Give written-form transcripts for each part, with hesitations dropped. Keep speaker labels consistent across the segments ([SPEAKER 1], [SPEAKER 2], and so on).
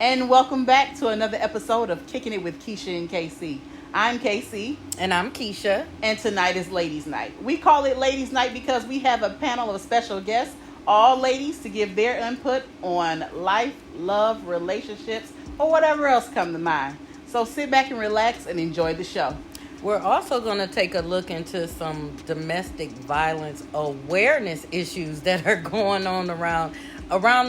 [SPEAKER 1] And welcome back to another episode of Kicking It with Keisha&K.C. I'm KC.
[SPEAKER 2] And I'm Keisha.
[SPEAKER 1] And tonight is Ladies Night. We call it Ladies Night because we have a panel of special guests, all ladies, to give their input on life, love, relationships, or whatever else come to mind. So sit back and relax and enjoy the show.
[SPEAKER 2] We're also going to take a look into some domestic violence awareness issues that are going on around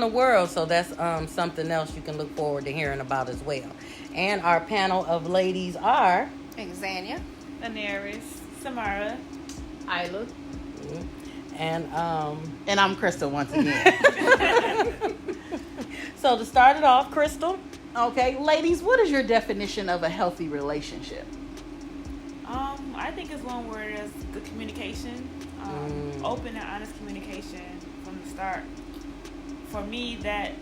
[SPEAKER 2] the world. So that's something else you can look forward to hearing about as well. And our panel of ladies are
[SPEAKER 3] Xania,
[SPEAKER 4] Anaris, Samara,
[SPEAKER 1] Isla.
[SPEAKER 2] And
[SPEAKER 1] I'm Crystal once again.
[SPEAKER 2] So to start it off, Crystal.
[SPEAKER 1] Okay, ladies, what is your definition of a healthy relationship?
[SPEAKER 4] I think it's one where there's good communication, open and honest communication from the start. For me, that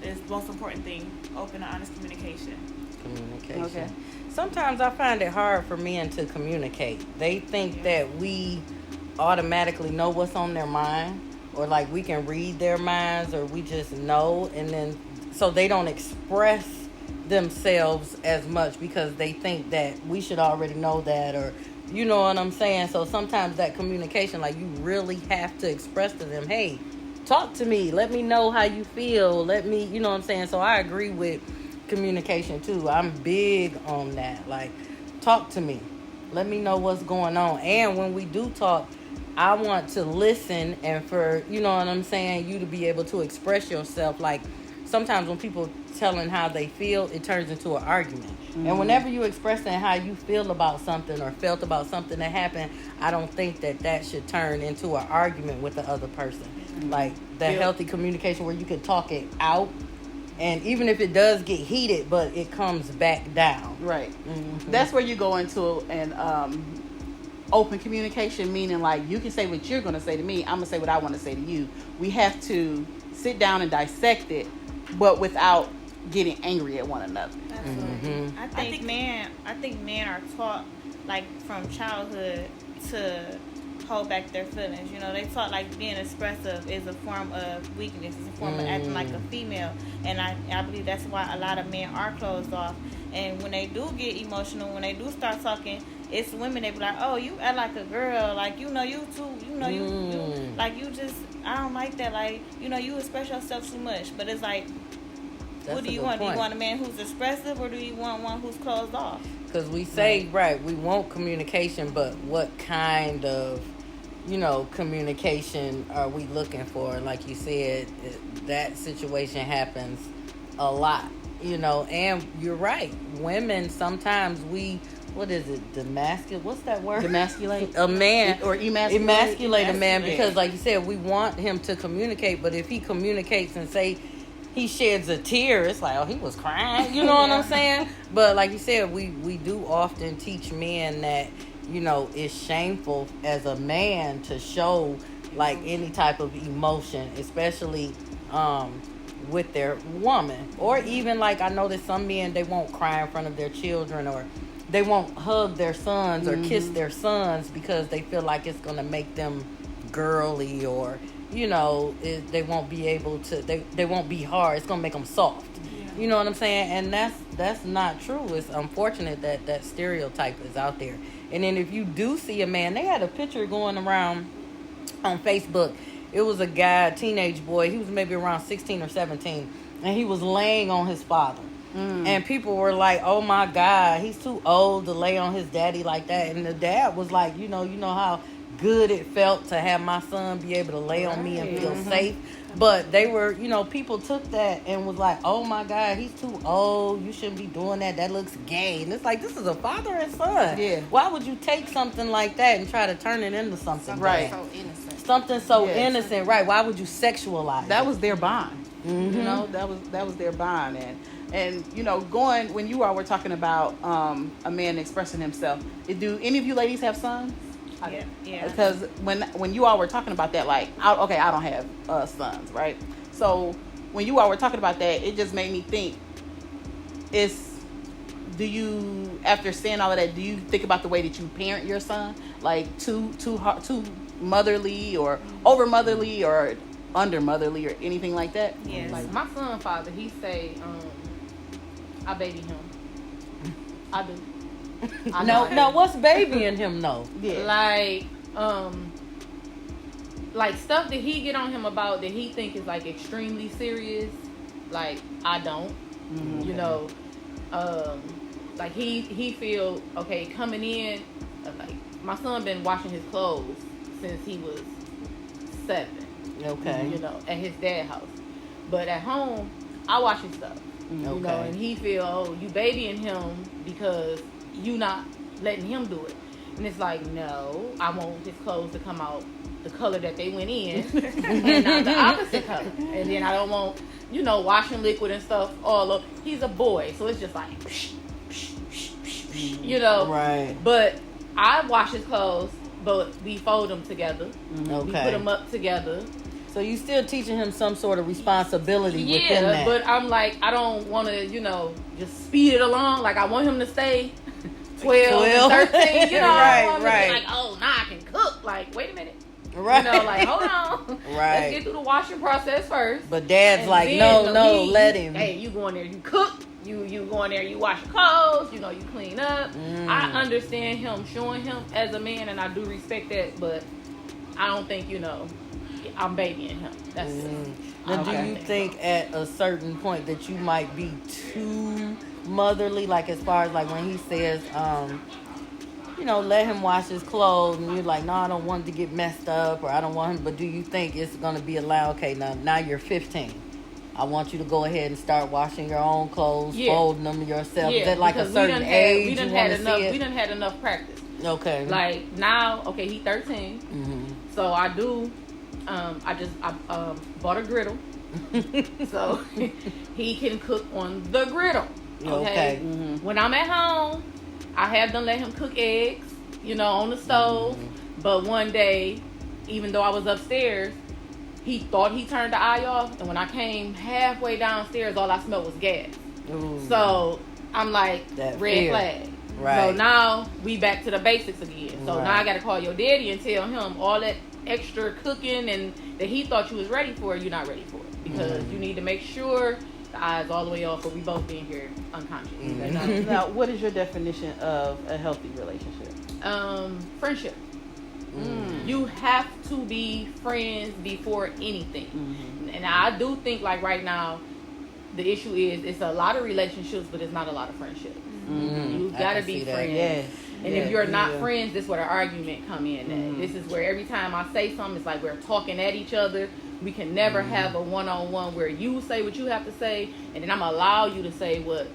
[SPEAKER 4] is the most important thing, open and honest communication.
[SPEAKER 2] Okay. Sometimes I find it hard for men to communicate. They think that we automatically know what's on their mind, or like we can read their minds, or we just know, and then so they don't express themselves as much because they think that we should already know that, or you know what I'm saying. So sometimes that communication, like, you really have to express to them, hey, talk to me, let me know how you feel, let me, you know what I'm saying. So I agree with communication too. I'm big on that. Like, talk to me, let me know what's going on. And when we do talk, I want to listen, and for, you know what I'm saying, you to be able to express yourself. Like, sometimes when people telling how they feel, it turns into an argument. Mm-hmm. And whenever you expressing how you feel about something or felt about something that happened, I don't think that should turn into an argument with the other person. Mm-hmm. Like, that healthy communication where you can talk it out, and even if it does get heated, but it comes back down.
[SPEAKER 1] Right. Mm-hmm. That's where you go into an open communication, meaning like you can say what you're going to say to me, I'm going to say what I want to say to you. We have to sit down and dissect it, but without getting angry at one another.
[SPEAKER 4] Absolutely.
[SPEAKER 2] Mm-hmm.
[SPEAKER 4] I think men are taught, like, from childhood to hold back their feelings. You know, they taught like being expressive is a form of weakness, it's a form of acting like a female, and I believe that's why a lot of men are closed off. And when they do get emotional, when they do start talking, it's women, they be like, oh, you act like a girl, like, you know, you too, you know, you like, you just, I don't like that, like, you know, you express yourself too much. But it's like, what do you want? Do you want a man who's expressive, or do you want one who's closed off?
[SPEAKER 2] Because we say, right, we want communication, but what kind of, you know, communication are we looking for? Like you said, that situation happens a lot, you know. And you're right, women sometimes what is it? What's that word?
[SPEAKER 1] Demasculate
[SPEAKER 2] a man,
[SPEAKER 1] or
[SPEAKER 2] emasculate a man, because, like you said, we want him to communicate. But if he communicates and say he sheds a tear, it's like, oh, he was crying. You know what I'm saying? But like you said, we do often teach men that, you know, it's shameful as a man to show like any type of emotion, especially with their woman. Or even, like, I know that some men, they won't cry in front of their children, or they won't hug their sons or kiss their sons because they feel like it's going to make them girly, or, you know, they won't be able to, they won't be hard. It's going to make them soft. Yeah. You know what I'm saying? And that's not true. It's unfortunate that stereotype is out there. And then if you do see a man, they had a picture going around on Facebook. It was a guy, a teenage boy. He was maybe around 16 or 17. And he was laying on his father. And people were like, oh my God, he's too old to lay on his daddy like that. And the dad was like, you know how good it felt to have my son be able to lay on me and feel safe. But they were, you know, people took that and was like, oh my God, he's too old, you shouldn't be doing that, that looks gay. And it's like, this is a father and son.
[SPEAKER 1] Yeah.
[SPEAKER 2] Why would you take something like that and try to turn it into something
[SPEAKER 1] right?
[SPEAKER 3] So innocent.
[SPEAKER 2] Something so innocent, right? Why would you sexualize
[SPEAKER 1] that?
[SPEAKER 2] It?
[SPEAKER 1] Was their bond. You know, that was their bond. And you know, when you all were talking about a man expressing himself, do any of you ladies have sons?
[SPEAKER 4] Yeah.
[SPEAKER 1] Because when you all were talking about that, like, I don't have sons, right? So when you all were talking about that, it just made me think, do you, after saying all of that, do you think about the way that you parent your son? Like too motherly or over motherly, or under motherly or anything like that?
[SPEAKER 4] Yes.
[SPEAKER 3] Like my son father, he say, I baby him. I do.
[SPEAKER 2] No, what's babying him though?
[SPEAKER 1] Yeah.
[SPEAKER 3] Like stuff that he get on him about that he think is like extremely serious. Like I don't. You know, like he feel okay coming in. Like my son been washing his clothes since he was 7.
[SPEAKER 2] Okay.
[SPEAKER 3] You know, at his dad's house, but at home I wash his stuff. You know, and he feel, oh, you babying him because you not letting him do it. And it's like, no, I want his clothes to come out the color that they went in and not the opposite color. And then I don't want, you know, washing liquid and stuff all over. He's a boy, so it's just like, you know.
[SPEAKER 2] Right.
[SPEAKER 3] But I wash his clothes, but we fold them together. We put them up together.
[SPEAKER 2] So you still teaching him some sort of responsibility within that.
[SPEAKER 3] Yeah, but I'm like, I don't want to, you know, just speed it along. Like, I want him to stay 12 and 13, you know.
[SPEAKER 2] Right.
[SPEAKER 3] To be like, oh, now I can cook. Like, wait a minute.
[SPEAKER 2] Right.
[SPEAKER 3] You know, like, hold on.
[SPEAKER 2] Right.
[SPEAKER 3] Let's get through the washing process first.
[SPEAKER 2] But Dad's
[SPEAKER 3] and
[SPEAKER 2] like,
[SPEAKER 3] then,
[SPEAKER 2] no, let him.
[SPEAKER 3] Hey, you go in there, you cook. You go in there, you wash your clothes. You know, you clean up. I understand him showing him as a man, and I do respect that. But I don't think, you know, I'm babying him. That's it.
[SPEAKER 2] Now, do you think at a certain point that you might be too motherly, like as far as like when he says, you know, let him wash his clothes, and you're like, no, I don't want it to get messed up, or I don't want him. But do you think it's going to be allowed? Okay, now you're 15. I want you to go ahead and start washing your own clothes, folding them yourself.
[SPEAKER 3] Yeah,
[SPEAKER 2] Is that like a certain age
[SPEAKER 3] we done had enough practice.
[SPEAKER 2] Okay.
[SPEAKER 3] Like now, okay, he's 13, so I do. I bought a griddle, so he can cook on the griddle. Okay. When I'm at home, I have them let him cook eggs, you know, on the stove. But one day, even though I was upstairs, he thought he turned the eye off, and when I came halfway downstairs, all I smelled was gas. So I'm like,
[SPEAKER 2] that
[SPEAKER 3] red
[SPEAKER 2] fear.
[SPEAKER 3] flag.
[SPEAKER 2] Right.
[SPEAKER 3] So now we back to the basics again. So now I got to call your daddy and tell him all that extra cooking and that he thought you was ready for, you're not ready for it, because you need to make sure the eyes all the way off, or we both being here unconscious.
[SPEAKER 1] Now, what is your definition of a healthy relationship?
[SPEAKER 3] Friendship. You have to be friends before anything. And I do think, like right now, the issue is it's a lot of relationships, but it's not a lot of friendships. You gotta be friends.
[SPEAKER 1] Yes.
[SPEAKER 3] And if you're not friends, this is where the argument come in at. This is where every time I say something, it's like we're talking at each other. We can never have a one-on-one where you say what you have to say, and then I'm gonna allow you to say what,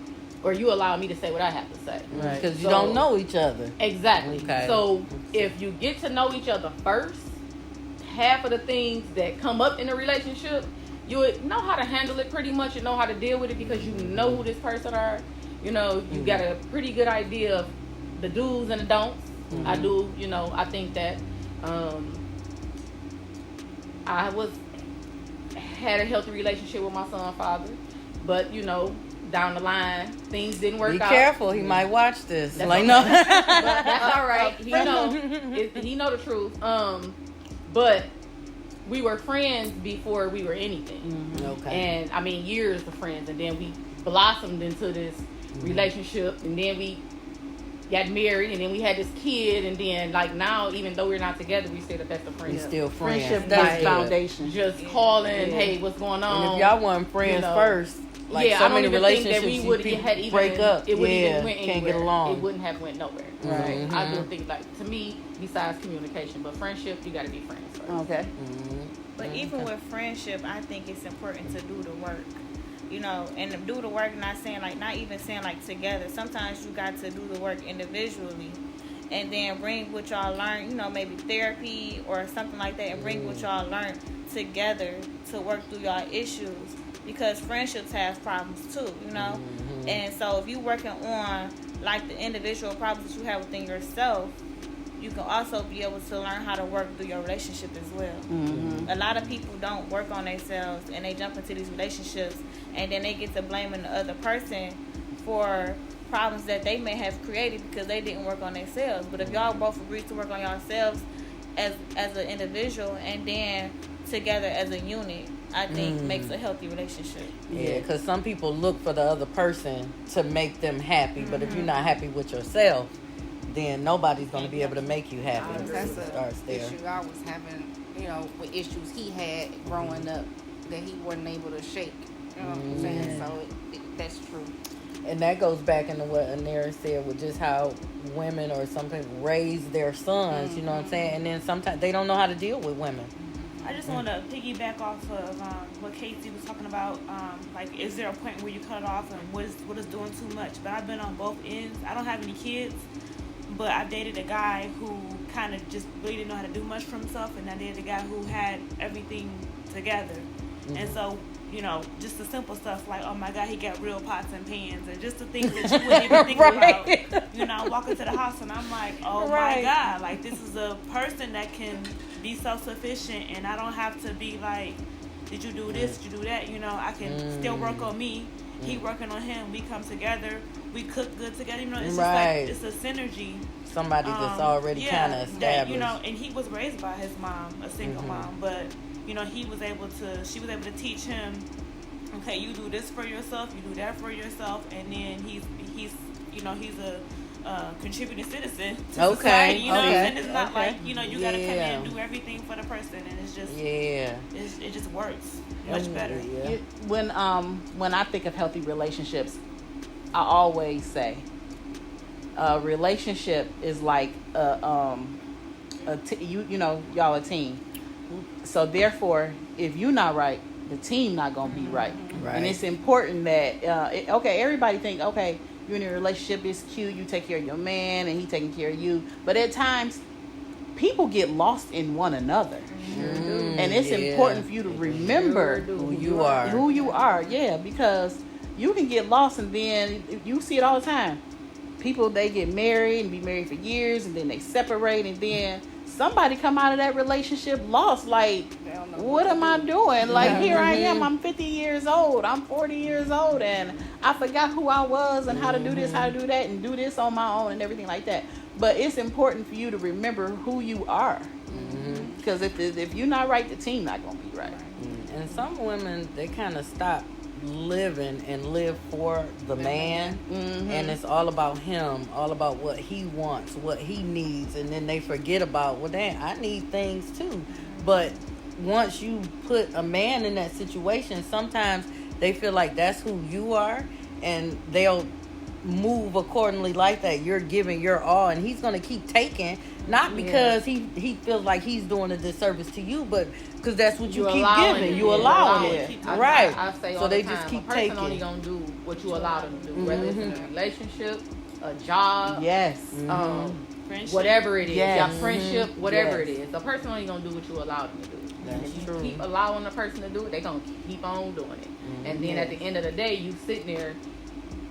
[SPEAKER 3] or you allow me to say what I have to say.
[SPEAKER 2] Right. Because you don't know each other.
[SPEAKER 3] Exactly.
[SPEAKER 2] Okay.
[SPEAKER 3] So if you get to know each other first, half of the things that come up in a relationship, you would know how to handle it pretty much and know how to deal with it, because you know who this person are. You know, you got a pretty good idea of the do's and the don'ts. I do, you know, I think that I had a healthy relationship with my son's father, but you know, down the line things didn't work out.
[SPEAKER 2] Be careful, he might watch this.
[SPEAKER 3] That's
[SPEAKER 2] like
[SPEAKER 3] okay.
[SPEAKER 2] no,
[SPEAKER 3] But that's all right. He know the truth. But we were friends before we were anything.
[SPEAKER 2] Okay.
[SPEAKER 3] And I mean, years of friends, and then we blossomed into this relationship, and then we got married, and then we had this kid, and then like now, even though we're not together, we still the best of friends.
[SPEAKER 2] we still friends.
[SPEAKER 1] Friendship
[SPEAKER 2] That's
[SPEAKER 1] is foundation.
[SPEAKER 3] Just calling, hey, what's going on?
[SPEAKER 2] And if y'all weren't friends
[SPEAKER 3] You know.
[SPEAKER 2] first, like
[SPEAKER 3] yeah,
[SPEAKER 2] so
[SPEAKER 3] I don't
[SPEAKER 2] many
[SPEAKER 3] even think
[SPEAKER 2] relationships,
[SPEAKER 3] that we would have even
[SPEAKER 2] break up.
[SPEAKER 3] It wouldn't even went
[SPEAKER 2] can't
[SPEAKER 3] anywhere.
[SPEAKER 2] get along.
[SPEAKER 3] It wouldn't have went nowhere.
[SPEAKER 2] Right.
[SPEAKER 3] So I do think, like, to me, besides communication, but friendship, you got to be friends first.
[SPEAKER 1] Okay.
[SPEAKER 4] But even with friendship, I think it's important to do the work. You know, and do the work, not even saying like together. Sometimes you got to do the work individually, and then bring what y'all learn, you know, maybe therapy or something like that, and bring what y'all learn together to work through y'all issues, because friendships have problems too, you know. And so if you working on like the individual problems that you have within yourself, you can also be able to learn how to work through your relationship as well. A lot of people don't work on themselves, and they jump into these relationships, and then they get to blaming the other person for problems that they may have created because they didn't work on themselves. But if y'all both agree to work on yourselves as an individual, and then together as a unit, I think makes a healthy relationship.
[SPEAKER 2] Yeah, because some people look for the other person to make them happy, but if you're not happy with yourself, then nobody's going to be able to make you happy.
[SPEAKER 5] That's an issue I was having, with issues he had growing up that he wasn't able to shake. You know what I'm saying? So that's true.
[SPEAKER 2] And that goes back into what Anera said with just how women or some people raise their sons, you know what I'm saying? And then sometimes they don't know how to deal with women.
[SPEAKER 6] I just want to piggyback off of what Casey was talking about. Like, is there a point where you cut it off and what is doing too much? But I've been on both ends. I don't have any kids, but I dated a guy who kind of just really didn't know how to do much for himself, and I dated a guy who had everything together. And so, just the simple stuff like, oh my God, he got real pots and pans, and just the things that you wouldn't even think about. I walk into the house and I'm like, oh my God, like this is a person that can be self-sufficient, and I don't have to be like, did you do this, did you do that? I can still work on me. He working on him. We come together. We cook good together. It's just like, it's a synergy.
[SPEAKER 2] Somebody that's already kind of established.
[SPEAKER 6] And he was raised by his mom, a single mom, but she was able to teach him, okay, you do this for yourself, you do that for yourself, and then he's a contributing citizen to society. And it's not like you gotta come in and do everything for the person, and it's just it just works much better.
[SPEAKER 1] When I think of healthy relationships, I always say a relationship is like y'all a team. So therefore, if you're not right, the team not gonna be right. And it's important that everybody think, okay, you're in a relationship, it's cute, you take care of your man and he taking care of you, but at times people get lost in one another. And it's important for you to remember
[SPEAKER 2] who you are.
[SPEAKER 1] Because you can get lost, and then you see it all the time. People, they get married and be married for years, and then they separate, and then somebody come out of that relationship lost. Like, what am I doing? Like, here I am. I'm 50 years old. I'm 40 years old, and I forgot who I was and how to do this, how to do that, and do this on my own and everything like that. But it's important for you to remember who you are. Because if you're not right, the team not going to be right.
[SPEAKER 2] And some women, they kind of stop living and live for the man, and it's all about him, all about what he wants, what he needs, and then they forget about, well, damn, I need things too. But once you put a man in that situation, sometimes they feel like that's who you are, and they'll move accordingly like that. You're giving your all, and he's going to keep taking, not because he feels like he's doing a disservice to you, but because that's what you keep giving. You allowing it. Right.
[SPEAKER 3] I say all the time, just keep taking. A person only going to do what you allow them to do, whether it's in a relationship, a job, whatever it is, your friendship, whatever it is. A person only going to do what you allow them to do. And if you keep allowing the person to do it, they're going to keep on doing it. And then at the end of the day, you sitting there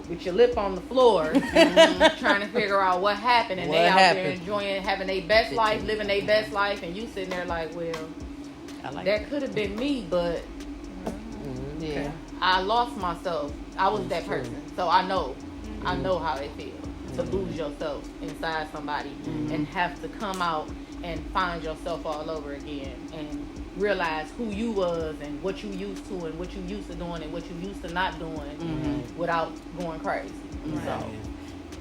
[SPEAKER 3] with your lip on the floor, trying to figure out what happened, and they out there enjoying, having their best life, living their best life, and you sitting there like, well, that could have been me, but I lost myself. I was that person, so I know how it feels to lose yourself inside somebody and have to come out and find yourself all over again and realize who you was and what you used to and what you used to doing and what you used to not doing without going crazy. So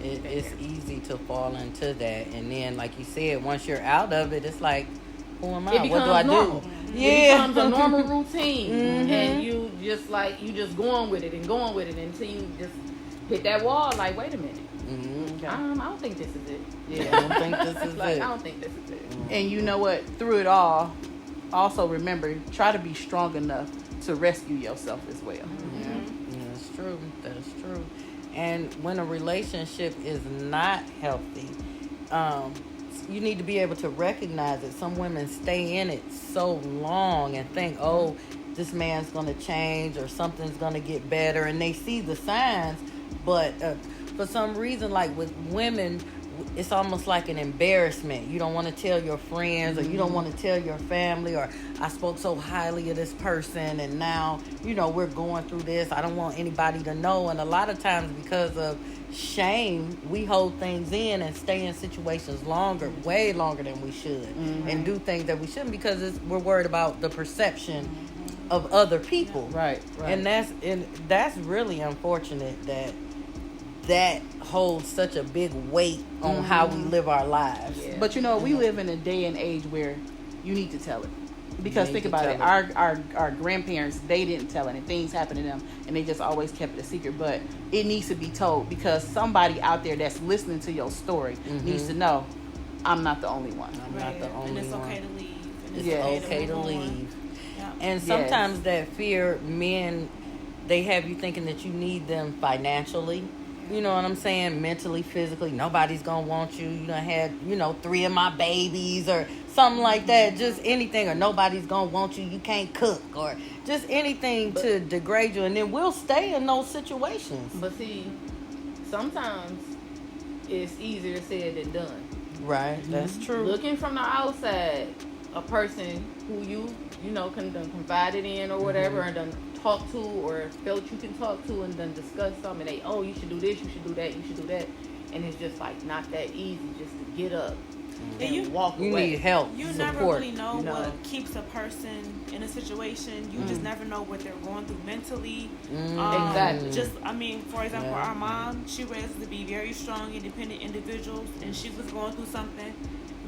[SPEAKER 2] it's easy to fall into that, and then like you said, once you're out of it, it's like, who am I? What do I do?
[SPEAKER 3] It becomes a normal routine, and you just going with it until you just hit that wall. Like, wait a minute, I don't think this is it.
[SPEAKER 2] Yeah, I don't think this is it.
[SPEAKER 3] I don't think this is it.
[SPEAKER 1] And you know what? Through it all, also remember, try to be strong enough to rescue yourself as well.
[SPEAKER 2] That's true. That's true. And when a relationship is not healthy, you need to be able to recognize it. Some women stay in it so long and think, oh, this man's going to change or something's going to get better. And they see the signs, but for some reason, like with women, it's almost like an embarrassment. You don't want to tell your friends, or you don't want to tell your family, or I spoke so highly of this person and now, we're going through this. I don't want anybody to know. And a lot of times because of shame, we hold things in and stay in situations way longer than we should, and do things that we shouldn't because we're worried about the perception of other people.
[SPEAKER 1] Right.
[SPEAKER 2] And that's really unfortunate that holds such a big weight on how we live our lives.
[SPEAKER 1] Yeah. But we live in a day and age where you need to tell it. Because think about it, our grandparents, they didn't tell it, and things happened to them, and they just always kept it a secret. But it needs to be told because somebody out there that's listening to your story needs to know, I'm not the only one.
[SPEAKER 2] I'm not the only one.
[SPEAKER 6] And it's okay to leave. And it's
[SPEAKER 2] okay to leave.
[SPEAKER 6] Yeah.
[SPEAKER 2] And sometimes that fear, men, they have you thinking that you need them financially. You know what I'm saying? Mentally, physically. Nobody's going to want you. You done had, 3 of my babies or something like that. Just anything. Or nobody's going to want you. You can't cook. Or just anything to degrade you. And then we'll stay in those situations.
[SPEAKER 3] But see, sometimes it's easier said than done.
[SPEAKER 2] Right. That's true.
[SPEAKER 3] Looking from the outside, a person who you can done confided in or whatever and done talk to or felt you can talk to and then discuss something, and you should do this, you should do that, you should do that, and it's just like not that easy just to get up and walk away.
[SPEAKER 2] You need help,
[SPEAKER 6] you
[SPEAKER 2] support.
[SPEAKER 6] Never really know what keeps a person in a situation. You just never know what they're going through mentally.
[SPEAKER 3] Exactly.
[SPEAKER 6] For example, our mom, she raised us to be very strong, independent individuals, and she was going through something.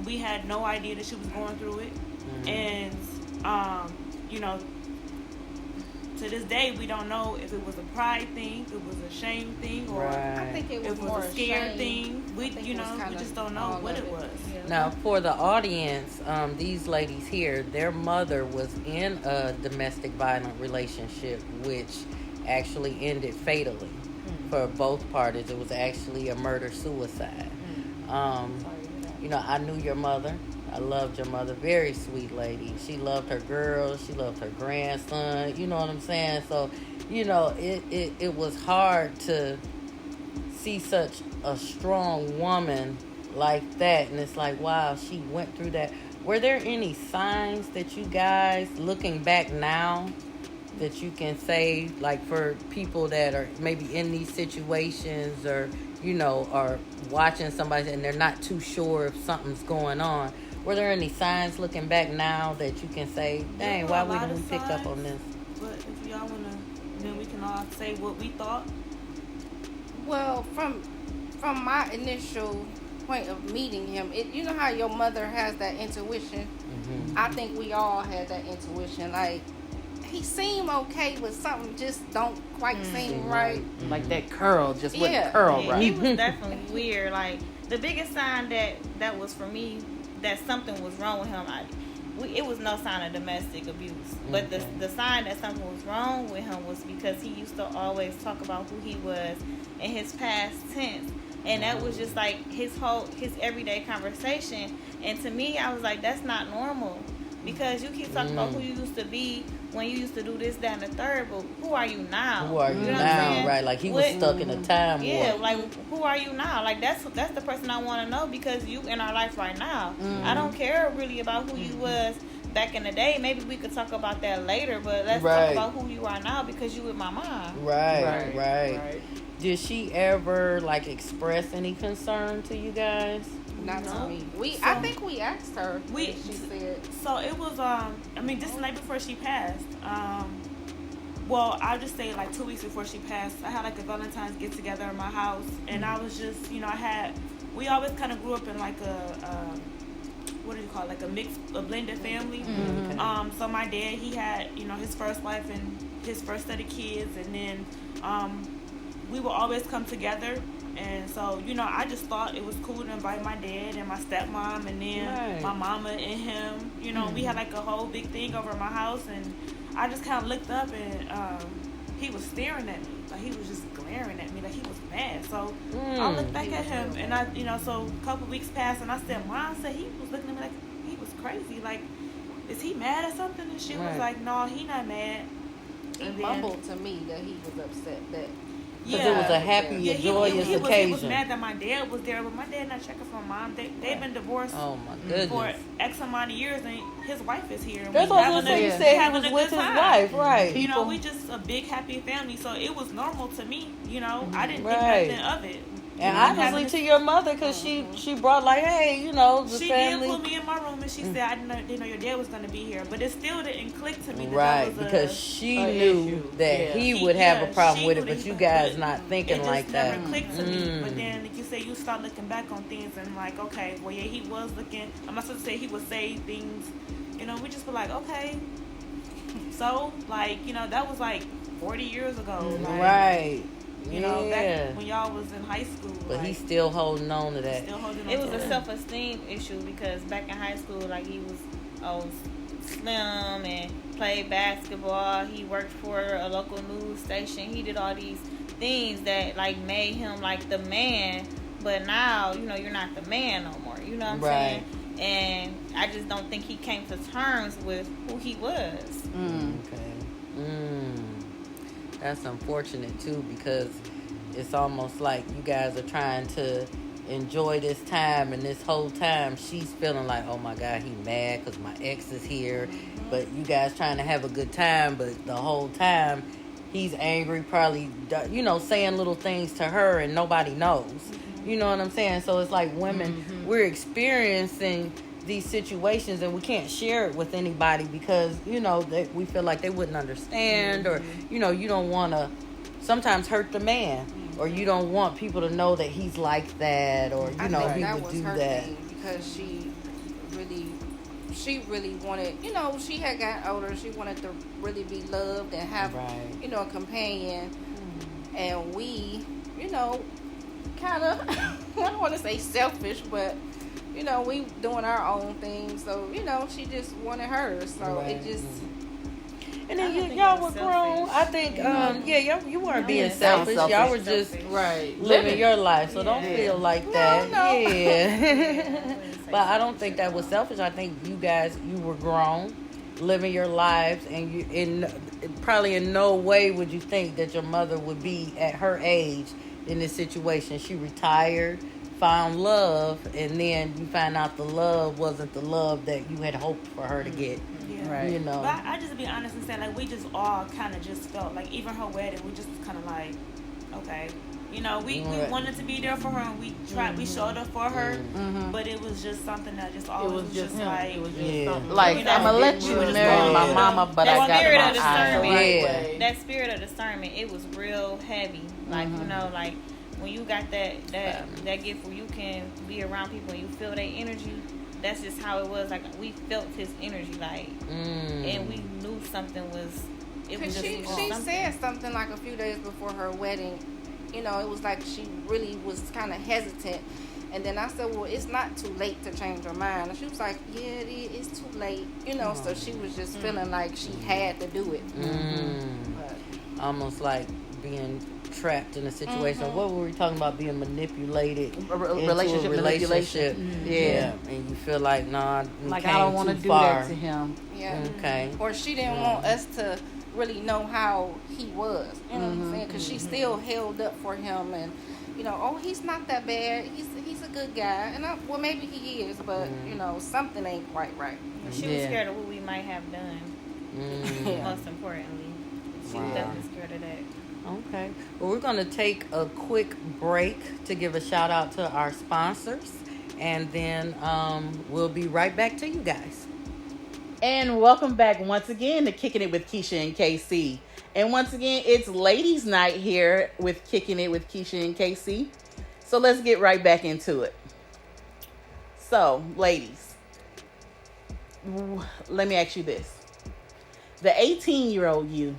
[SPEAKER 6] We had no idea that she was going through it, and to this day, we don't know if it was a pride thing, if it was a shame thing, or
[SPEAKER 5] I think it was more
[SPEAKER 6] a scare
[SPEAKER 5] shame.
[SPEAKER 6] thing. We just don't know what it was.
[SPEAKER 5] Yeah.
[SPEAKER 2] Now, for the audience, these ladies here, their mother was in a domestic violent relationship, which actually ended fatally for both parties. It was actually a murder-suicide. I knew your mother. I loved your mother. Very sweet lady. She loved her girls. She loved her grandson. You know what I'm saying? So, it was hard to see such a strong woman like that. And it's like, wow, she went through that. Were there any signs that you guys, looking back now, that you can say, like for people that are maybe in these situations or, are watching somebody and they're not too sure if something's going on? Were there any signs looking back now that you can say, dang, why wouldn't we pick up on this?
[SPEAKER 6] But if y'all want to, then we can all say what we thought.
[SPEAKER 5] Well, from my initial point of meeting him, you know how your mother has that intuition? I think we all had that intuition. Like, he seemed okay, but something just don't quite seem right.
[SPEAKER 1] Like that curl just wouldn't curl right.
[SPEAKER 4] He was definitely weird. Like, the biggest sign that was for me that something was wrong with him, it was no sign of domestic abuse. But the sign that something was wrong with him was because he used to always talk about who he was in his past tense. And that was just like his everyday conversation. And to me, I was like, that's not normal. Because you keep talking about who you used to be when you used to do this, that, and the third, but who are you now?
[SPEAKER 2] Who are you now? Right, like he was stuck in a time warp.
[SPEAKER 4] Like, who are you now? Like, that's the person I want to know because you in our life right now. I don't care really about who you was back in the day. Maybe we could talk about that later, but let's talk about who you are now because you with my mom.
[SPEAKER 2] Right. Did she ever, like, express any concern to you guys?
[SPEAKER 5] Not to me. I think we asked her. She said.
[SPEAKER 6] So it was. This night before she passed. Well, I'll just say like 2 weeks before she passed, I had like a Valentine's get together in my house, and I was just, we always kind of grew up in like a. What do you call it? Like a blended family. So my dad, he had his first wife and his first set of kids, and then we would always come together. And so, I just thought it was cool to invite my dad and my stepmom and then my mama and him. We had like a whole big thing over at my house, and I just kind of looked up and he was staring at me. Like, he was just glaring at me like he was mad. So I looked back at him, and so a couple weeks passed, and I said, Mom said he was looking at me like he was crazy. Like, is he mad at something? And she was like, no, he not mad.
[SPEAKER 5] He mumbled to me that he was upset that.
[SPEAKER 2] Because it was a happy, joyous occasion.
[SPEAKER 6] He was mad that my dad was there, but my dad not checking for mom. They've been divorced for X amount of years, and his wife is here.
[SPEAKER 2] That's what I was saying. You said he was with his wife, right?
[SPEAKER 6] You know, we just a big happy family, so it was normal to me. You know, I didn't think nothing of it.
[SPEAKER 2] And obviously to your mother, because she brought like, hey, you know, the family.
[SPEAKER 6] She did put me in my room, and she said, I didn't know your dad was going to be here. But it still didn't click to me that was
[SPEAKER 2] because she knew that he would have a problem with it, but you guys not thinking like that.
[SPEAKER 6] It just never clicked to me. But then, like you say, you start looking back on things, and like, okay, well, yeah, he was looking. I'm not supposed to say he would say things. You know, we just were like, okay. So, like, you know, that was like 40 years ago. Like,
[SPEAKER 2] right.
[SPEAKER 6] You know, back when y'all was in high school.
[SPEAKER 2] But
[SPEAKER 6] like,
[SPEAKER 2] he's still holding on to that.
[SPEAKER 4] It was a self-esteem issue because back in high school, like, he was slim and played basketball. He worked for a local news station. He did all these things that, like, made him, like, the man. But now, you know, you're not the man no more. You know what I'm saying? And I just don't think he came to terms with who he was.
[SPEAKER 2] That's unfortunate too, because it's almost like you guys are trying to enjoy this time, and this whole time she's feeling like, oh my God, he mad because my ex is here. But you guys trying to have a good time, but the whole time he's angry, probably, you know, saying little things to her and nobody knows. You know what I'm saying? So it's like women, we're experiencing these situations and we can't share it with anybody because, you know, we feel like they wouldn't understand, or, you know, you don't want to sometimes hurt the man, or you don't want people to know that he's like that, or, you know, he would do that.
[SPEAKER 5] Because she really wanted, you know, she had gotten older. She wanted to really be loved and have, you know, a companion. And we, you know, kind of, I don't want to say selfish, but, you know, we doing our own thing. So, you know, she just wanted hers. So it just...
[SPEAKER 2] And then y'all were grown. I think, you weren't being selfish. Y'all were just living your life. So don't feel like that.
[SPEAKER 5] No.
[SPEAKER 2] Yeah. But I don't think that was selfish. I think you guys, you were grown, living your lives, and you probably in no way would you think that your mother would be at her age in this situation. She retired, found love, and then you find out the love wasn't the love that you had hoped for her to get.
[SPEAKER 6] Right.
[SPEAKER 2] You know.
[SPEAKER 6] But I just be honest and say, like, we just all kind of just felt like, even her wedding, we just was kind of like, okay, you know, we wanted to be there for her, and we tried, we showed up for her, but it was just something that just always was just like, it was just something,
[SPEAKER 1] like, you know, I'm gonna let you marry my mama, but I got my
[SPEAKER 4] eyes. That spirit of discernment, it was real heavy. Like, you know, like when you got that gift where you can be around people and you feel their energy. That's just how it was. Like, we felt his energy, like, and we knew something was. It was just.
[SPEAKER 5] She said something like a few days before her wedding. You know, it was like she really was kind of hesitant, and then I said, "Well, it's not too late to change her mind." And she was like, "Yeah, it is. It's too late." You know, so she was just feeling like she had to do it. But,
[SPEAKER 2] almost like being trapped in a situation. What were we talking about? Being manipulated,
[SPEAKER 1] relationship manipulation.
[SPEAKER 2] Yeah, and you feel like, nah,
[SPEAKER 1] like I don't want to do that to him.
[SPEAKER 5] Yeah.
[SPEAKER 2] Okay.
[SPEAKER 5] Or she didn't want us to really know how he was. You know what I'm saying? Because she still held up for him, and you know, oh, he's not that bad. He's a good guy, and well, maybe he is, but you know, something ain't quite right.
[SPEAKER 4] She was scared of what we might have done. Most importantly, she was definitely scared of that.
[SPEAKER 2] Okay. Well, we're going to take a quick break to give a shout out to our sponsors, and then we'll be right back to you guys.
[SPEAKER 1] And welcome back once again to Kicking It with Keisha and KC. And once again, it's ladies' night here with Kicking It with Keisha and KC. So let's get right back into it. So, ladies, let me ask you this. The 18-year-old you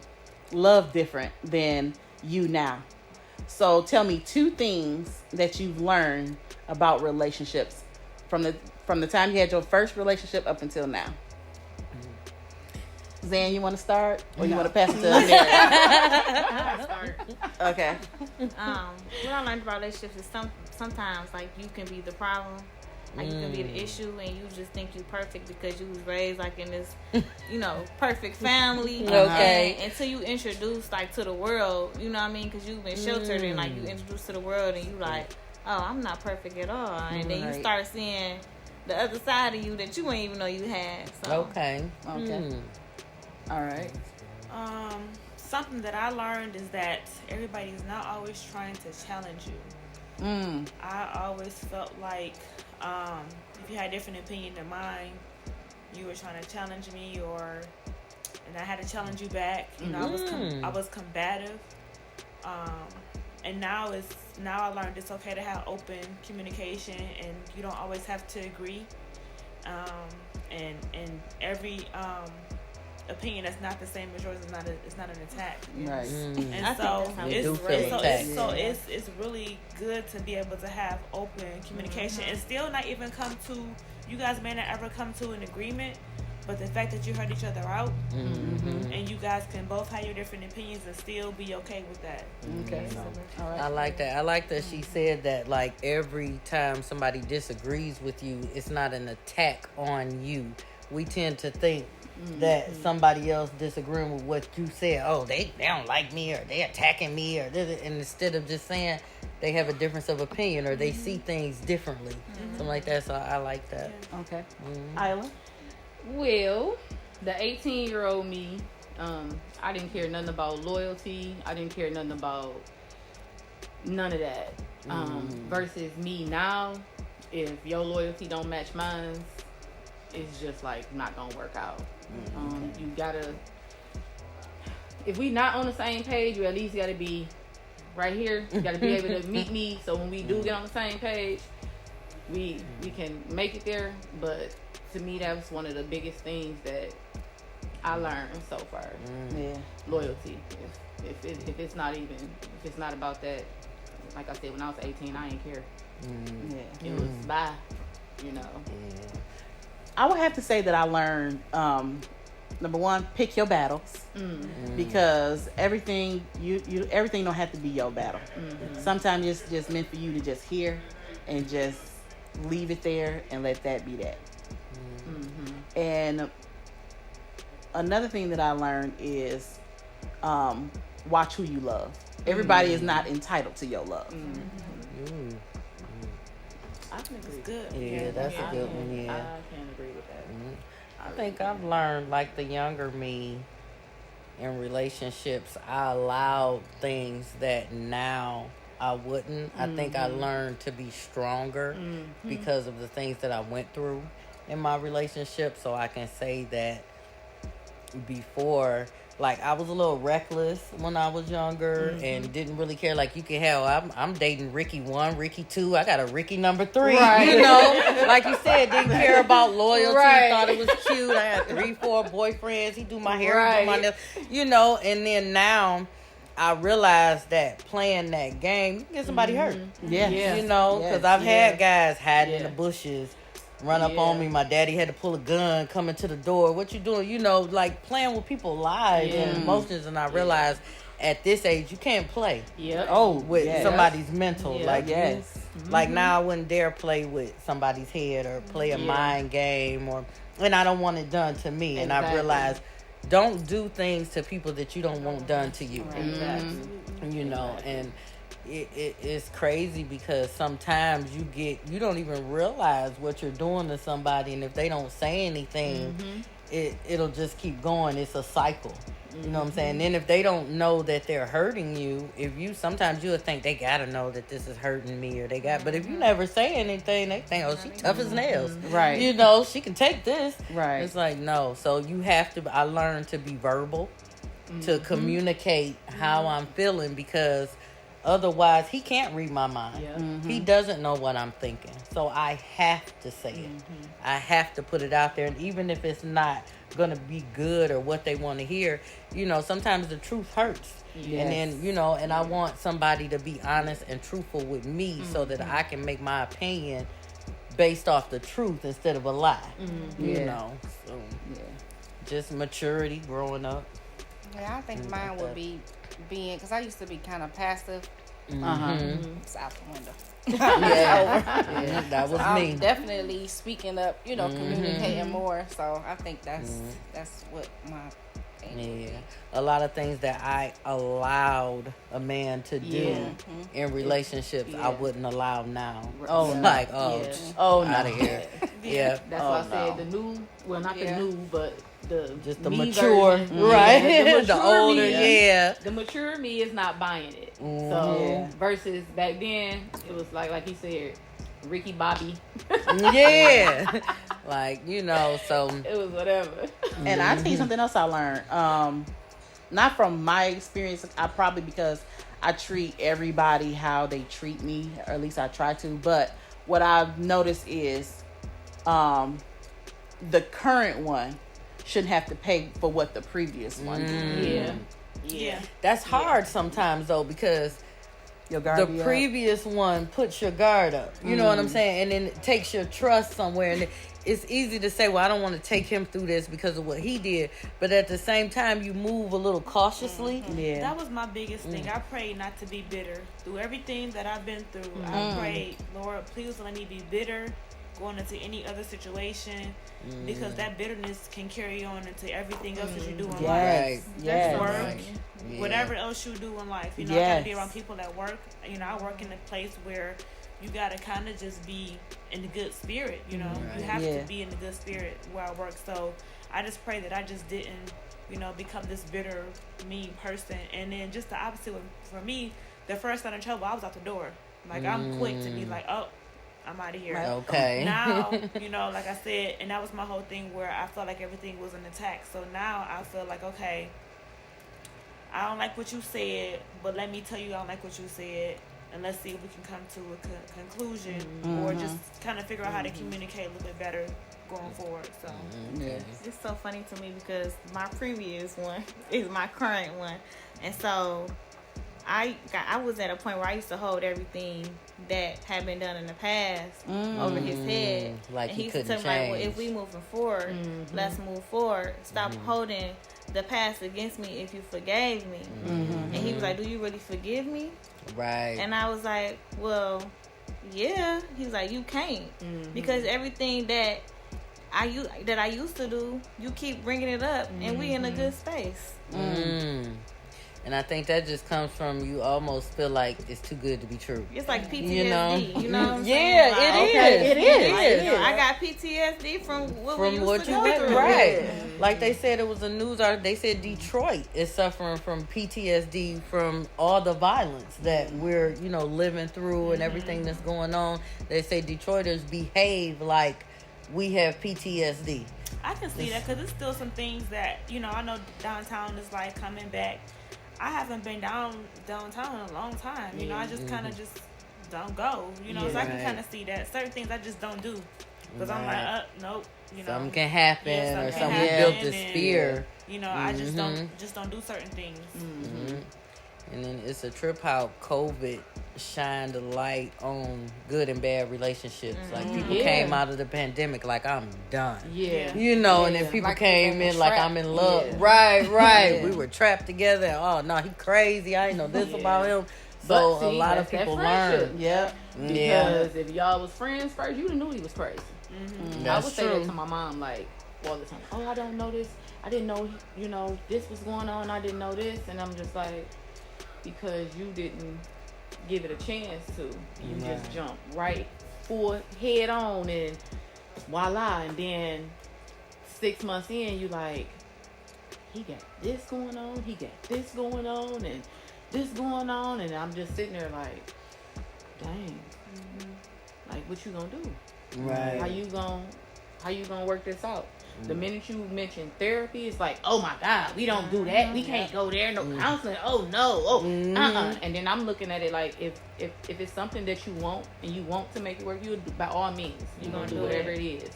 [SPEAKER 1] love different than you now. So tell me 2 things that you've learned about relationships from the time you had your first relationship up until now. Zan, you want to start, or you want to pass it to Mary?
[SPEAKER 4] I'll start.
[SPEAKER 1] Okay.
[SPEAKER 4] What I learned about relationships is sometimes like you can be the problem, Like you can be the issue, and you just think you perfect because you was raised like in this, perfect family.
[SPEAKER 2] Okay.
[SPEAKER 4] And until you introduce like to the world, you know what I mean? Because you've been sheltered and like you introduced to the world, and you like, oh, I'm not perfect at all. And then you start seeing the other side of you that you ain't even know you had. So.
[SPEAKER 2] Okay.
[SPEAKER 1] All right.
[SPEAKER 6] Something that I learned is that everybody's not always trying to challenge you. I always felt like if you had a different opinion than mine, you were trying to challenge me, and I had to challenge you back. I was combative. And now I learned it's okay to have open communication, and you don't always have to agree. And every opinion that's not the same as yours is not an attack.
[SPEAKER 1] Right.
[SPEAKER 6] And so it's really good to be able to have open communication and still not even come to, you guys may not ever come to an agreement, but the fact that you heard each other out and you guys can both have your different opinions and still be okay with that.
[SPEAKER 1] Okay. All right.
[SPEAKER 2] I like that. I like that she said that, like, every time somebody disagrees with you, it's not an attack on you. We tend to think that somebody else disagreeing with what you said, oh, they don't like me, or they attacking me, or this, and instead of just saying they have a difference of opinion or they see things differently, something like that. So I like that.
[SPEAKER 1] Okay. Isla?
[SPEAKER 3] Well, the 18-year-old me, I didn't care nothing about loyalty. I didn't care nothing about none of that. Versus me now, if your loyalty don't match mine, it's just like not gonna work out. You gotta, if we not on the same page, you at least gotta be right here. You gotta be able to meet me, so when we do get on the same page, we can make it there. But to me, that was one of the biggest things that I learned so far.
[SPEAKER 1] Yeah.
[SPEAKER 3] Loyalty. If it's not about that, like I said, when I was 18, I didn't care. It was bye,
[SPEAKER 1] I would have to say that I learned, number one, pick your battles, because everything everything don't have to be your battle. Sometimes it's just meant for you to just hear and just leave it there and let that be that. And another thing that I learned is watch who you love. Everybody is not entitled to your love.
[SPEAKER 3] I can agree.
[SPEAKER 6] Good.
[SPEAKER 2] Yeah, that's a good one. Yeah,
[SPEAKER 3] I can agree with that.
[SPEAKER 2] I think I've learned, like the younger me in relationships, I allowed things that now I wouldn't. I think I learned to be stronger because of the things that I went through in my relationship. So I can say that before, like, I was a little reckless when I was younger and didn't really care. Like, you can have, I'm dating Ricky 1, Ricky 2. I got a Ricky number 3. Right. Like you said, didn't care about loyalty. Right. Thought it was cute. I had 3, 4 boyfriends. He do my hair, he do my nails. And then now I realized that playing that game, you can get somebody hurt. Because I've had guys hiding in the bushes, run up on me. My daddy had to pull a gun coming to the door. What you doing? Like playing with people's lives and emotions. And I realized at this age, you can't play. With somebody's mental. Like, like now I wouldn't dare play with somebody's head or play a mind game, and I don't want it done to me. And I realized, don't do things to people that you don't want done to you. And it's crazy because sometimes you don't even realize what you're doing to somebody, and if they don't say anything, it'll just keep going. It's a cycle. You know what I'm saying? Then if they don't know that they're hurting you, sometimes you'll think they gotta know that this is hurting me, but if you never say anything, they think, oh, she tough as nails. Right. She can take this. Right. It's like, no. So you have to, I learned to be verbal, to communicate how I'm feeling, because otherwise, he can't read my mind. He doesn't know what I'm thinking. So I have to say it. I have to put it out there. And even if it's not going to be good or what they want to hear, sometimes the truth hurts. And then, and I want somebody to be honest and truthful with me so that I can make my opinion based off the truth instead of a lie. So just maturity, growing up.
[SPEAKER 5] Yeah, I think mine would be being, because I used to be kind of passive It's out the window.
[SPEAKER 2] Yeah, that was me.
[SPEAKER 5] I'm definitely speaking up, communicating more. So I think that's what my thing would be.
[SPEAKER 2] A lot of things that I allowed a man to do in relationships, I wouldn't allow now.
[SPEAKER 1] Oh,
[SPEAKER 2] no.
[SPEAKER 1] like,
[SPEAKER 2] out of here. Yeah,
[SPEAKER 3] that's why I said the new, not the new, but
[SPEAKER 2] just the
[SPEAKER 3] me
[SPEAKER 2] mature,
[SPEAKER 3] version.
[SPEAKER 2] right?
[SPEAKER 3] The
[SPEAKER 2] older,
[SPEAKER 3] me, the mature me is not buying it. So versus back then, it was like he said, Ricky Bobby.
[SPEAKER 2] Like so
[SPEAKER 3] it was whatever.
[SPEAKER 1] And I think something else I learned. Not from my experience, probably because I treat everybody how they treat me, or at least I try to. But what I've noticed is, the current one shouldn't have to pay for what the previous one did.
[SPEAKER 3] Yeah.
[SPEAKER 2] That's hard sometimes though, because the previous one puts your guard up. You know what I'm saying? And then it takes your trust somewhere. And it's easy to say, well, I don't want to take him through this because of what he did. But at the same time, you move a little cautiously.
[SPEAKER 6] Yeah. That was my biggest thing. I prayed not to be bitter. Through everything that I've been through, I prayed, Lord, please don't let me be bitter going into any other situation, because that bitterness can carry on into everything else that you do in life. Work, whatever else you do in life. I gotta be around people that work. I work in a place where you gotta kind of just be in the good spirit. You have to be in the good spirit where I work. So I just pray that I just didn't, become this bitter, mean person. And then just the opposite for me, the first time in trouble, I was out the door. Like I'm quick to be like, oh, I'm out of here.
[SPEAKER 2] Okay.
[SPEAKER 6] Now, like I said, and that was my whole thing where I felt like everything was an attack. So now I feel like, okay, I don't like what you said, but let me tell you I don't like what you said, and let's see if we can come to a conclusion or just kind of figure out how to communicate a little bit better going forward. So
[SPEAKER 4] it's so funny to me because my previous one is my current one, and so I was at a point where I used to hold everything that had been done in the past over his head.
[SPEAKER 2] Like
[SPEAKER 4] and he
[SPEAKER 2] couldn't
[SPEAKER 4] used to tell me, like, well, if we moving forward, let's move forward. Stop holding the past against me if you forgave me. And he was like, do you really forgive me?
[SPEAKER 2] Right.
[SPEAKER 4] And I was like, well, yeah. He was like, you can't. Because everything that I used to do, you keep bringing it up, and we in a good space.
[SPEAKER 2] And I think that just comes from you almost feel like it's too good to be true.
[SPEAKER 4] It's like PTSD, you know what I'm saying?
[SPEAKER 2] Yeah,
[SPEAKER 4] like,
[SPEAKER 2] it is.
[SPEAKER 4] I got PTSD from what we used to
[SPEAKER 2] you
[SPEAKER 4] go
[SPEAKER 2] did,
[SPEAKER 4] through.
[SPEAKER 2] right? Like they said, it was a news article. They said Detroit is suffering from PTSD from all the violence that we're living through and everything that's going on. They say Detroiters behave like we have PTSD.
[SPEAKER 6] I can see that because there's still some things that I know downtown is like coming back. I haven't been downtown in a long time. I just kind of just don't go. So I can kind of see that certain things I just don't do because I'm like, nope.
[SPEAKER 2] Something can happen, or something built this fear.
[SPEAKER 6] I just don't do certain things.
[SPEAKER 2] And then it's a trip how COVID shined a light on good and bad relationships. Like people came out of the pandemic like I'm done. And then people like came in like I'm in love. Right. We were trapped together. Oh no, he crazy. I ain't know this about him. So
[SPEAKER 3] see,
[SPEAKER 2] a lot of people learn.
[SPEAKER 3] Because if y'all was friends first, you knew he was crazy. I would say that to my mom like all the time. Oh, I don't know this. I didn't know, this was going on. I didn't know this. And I'm just like, because you didn't give it a chance to. You just jumped right full head on and voila. And then 6 months in, you like, he got this going on. He got this going on and this going on. And I'm just sitting there like, dang. Like, what you gonna do?
[SPEAKER 2] Right.
[SPEAKER 3] How you gonna work this out? The minute you mention therapy, it's like, oh my God, we don't do that. We can't go there. No counseling. Oh no. And then I'm looking at it like, if it's something that you want and you want to make it work, you by all means, you're gonna do whatever it is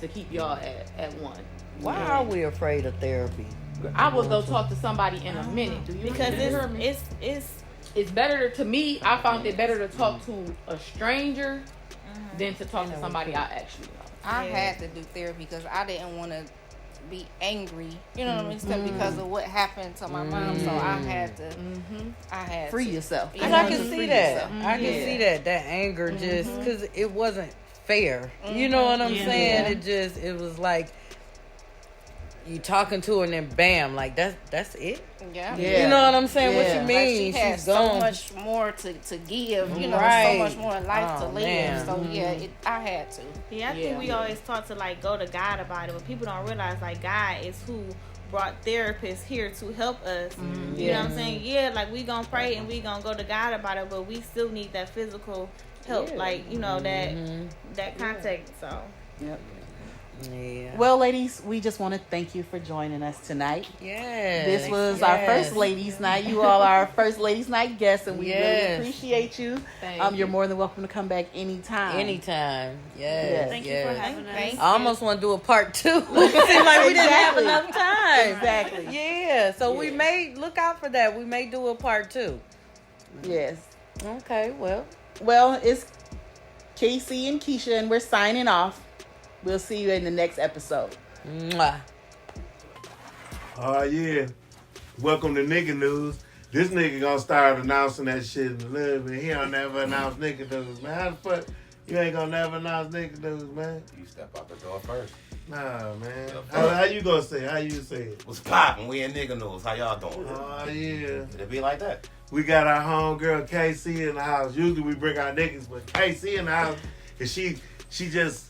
[SPEAKER 3] to keep y'all at one.
[SPEAKER 2] Why are we afraid of therapy?
[SPEAKER 3] I would go talk to somebody in a minute. Do you
[SPEAKER 4] Because
[SPEAKER 3] it's better to me. I found it better to talk to a stranger than to talk to somebody I actually know.
[SPEAKER 5] I had to do therapy because I didn't want to be angry, you know what I mean, stuff because of what happened to my mom. So I had to,
[SPEAKER 1] free yourself.
[SPEAKER 2] Because I can see that. I can see that anger just because it wasn't fair. You know what I'm saying? It was like you talking to her and then bam, like that's it.
[SPEAKER 5] Yeah.
[SPEAKER 2] You know what I'm saying? What you mean?
[SPEAKER 5] Like she had
[SPEAKER 2] She's
[SPEAKER 5] so
[SPEAKER 2] gone.
[SPEAKER 5] much more to give, you know,
[SPEAKER 2] Right.
[SPEAKER 5] so much more life to live.
[SPEAKER 2] Man.
[SPEAKER 5] So I had to.
[SPEAKER 4] Yeah, I think we always talk to like go to God about it, but people don't realize like God is who brought therapists here to help us. You know what I'm saying? Yeah, like we gonna pray and we gonna go to God about it, but we still need that physical help, like, you know, that contact. So
[SPEAKER 1] Yep.
[SPEAKER 2] Yeah.
[SPEAKER 1] Well, ladies, we just want to thank you for joining us tonight.
[SPEAKER 2] Yes.
[SPEAKER 1] This was our first ladies' night. You all are our first ladies' night guests, and we really appreciate you. You're more than welcome to come back anytime.
[SPEAKER 2] Anytime. Yes.
[SPEAKER 6] Thank you for having us.
[SPEAKER 2] I almost want to do a part 2. It seemed like we didn't have enough time.
[SPEAKER 1] Exactly.
[SPEAKER 2] Yeah. So we may look out for that. We may do a part 2.
[SPEAKER 1] Yes.
[SPEAKER 2] Okay. Well,
[SPEAKER 1] it's KC and Keisha, and we're signing off. We'll see you in the next episode.
[SPEAKER 2] mwah.
[SPEAKER 7] Oh, yeah. Welcome to Nigga News. This nigga gonna start announcing that shit in a little bit. He don't never announce Nigga News, man. How the fuck you ain't gonna never announce Nigga News, man?
[SPEAKER 8] You step out the door first.
[SPEAKER 7] Nah, man. How you gonna say it? How you say it?
[SPEAKER 8] What's poppin'? We in Nigga News. How y'all doing?
[SPEAKER 7] Oh, yeah.
[SPEAKER 8] It'll be like that.
[SPEAKER 7] We got our homegirl KC in the house. Usually we bring our niggas, but KC in the house, and she just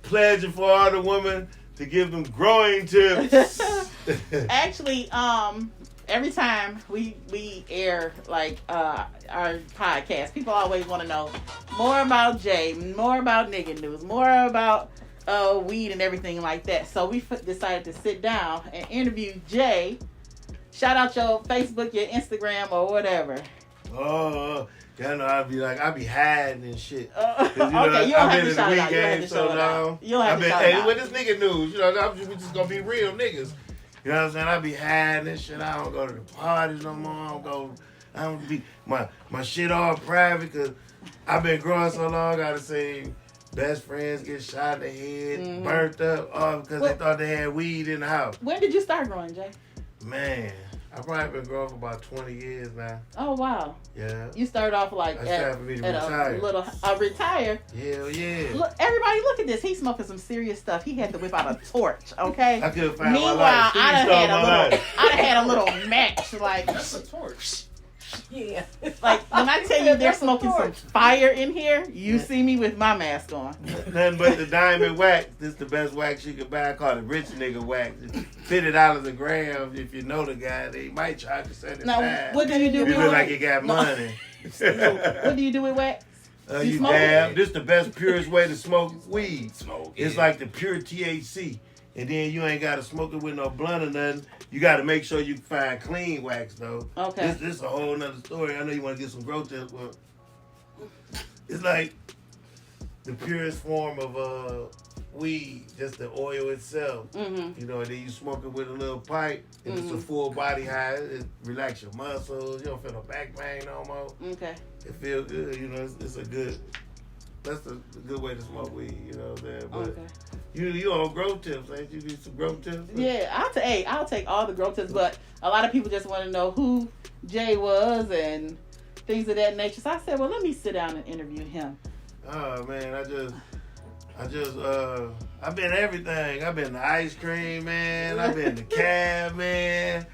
[SPEAKER 7] pledging for all the women to give them growing tips.
[SPEAKER 1] Actually, every time we air like our podcast, people always want to know more about Jay, more about nigga news, more about weed and everything like that. So we decided to sit down and interview Jay. Shout out your Facebook, your Instagram, or whatever.
[SPEAKER 7] Oh, y'all know I be hiding and shit.
[SPEAKER 1] Okay, you don't have to shout it out. You don't have to show it out. You don't have to shout it out.
[SPEAKER 7] With this nigga news, you know, we just gonna be real niggas. You know what I'm saying? I be hiding and shit. I don't go to the parties no more. I don't be my shit all private because I've been growing so long. I gotta say, best friends get shot in the head, burnt up, all because they thought they had weed in the house.
[SPEAKER 1] When did you start growing, Jay?
[SPEAKER 7] Man, I've probably been growing for about 20 years now.
[SPEAKER 1] Oh wow!
[SPEAKER 7] Yeah.
[SPEAKER 1] You started off like
[SPEAKER 7] time for me to retire.
[SPEAKER 1] Retire.
[SPEAKER 7] Hell yeah.
[SPEAKER 1] Look, everybody, look at this. He's smoking some serious stuff. He had to whip out a torch. Okay.
[SPEAKER 7] I couldn't find
[SPEAKER 1] Meanwhile,
[SPEAKER 7] my life.
[SPEAKER 1] I'd have had a little match. Like,
[SPEAKER 8] That's a torch.
[SPEAKER 2] Yeah.
[SPEAKER 1] like when I tell you they're smoking some fire in here, you see me with my mask on.
[SPEAKER 7] Nothing but the diamond wax. This is the best wax you can buy. I call it rich nigga wax. $50 a gram. If you know the guy, they might charge you $75.
[SPEAKER 1] Now, what do you do
[SPEAKER 7] You
[SPEAKER 1] with
[SPEAKER 7] look
[SPEAKER 1] wax?
[SPEAKER 7] like you got money.
[SPEAKER 1] What do you do with wax?
[SPEAKER 7] You
[SPEAKER 1] smoke
[SPEAKER 7] dab.
[SPEAKER 1] it?
[SPEAKER 7] This the best, purest way to smoke weed.
[SPEAKER 8] Smoke.
[SPEAKER 7] It's like the pure THC. And then you ain't got to smoke it with no blunt or nothing. You got to make sure you find clean wax, though.
[SPEAKER 1] Okay.
[SPEAKER 7] This is a whole nother story. I know you want to get some growth tips, but it's like the purest form of weed, just the oil itself.
[SPEAKER 1] Mm-hmm.
[SPEAKER 7] You know, and then you smoke it with a little pipe, and it's a full body high. It relax your muscles. You don't feel no back pain no more.
[SPEAKER 1] Okay.
[SPEAKER 7] It feels good. You know, it's a good. That's a good way to smoke weed. You know what I'm saying? But
[SPEAKER 1] Okay.
[SPEAKER 7] you on growth tips, ain't you? Need some growth tips?
[SPEAKER 1] Yeah, I'll take all the growth tips, but a lot of people just want to know who Jay was and things of that nature. So I said, well, let me sit down and interview him.
[SPEAKER 7] Oh man, I've been everything. I've been the ice cream man. I've been the cab man.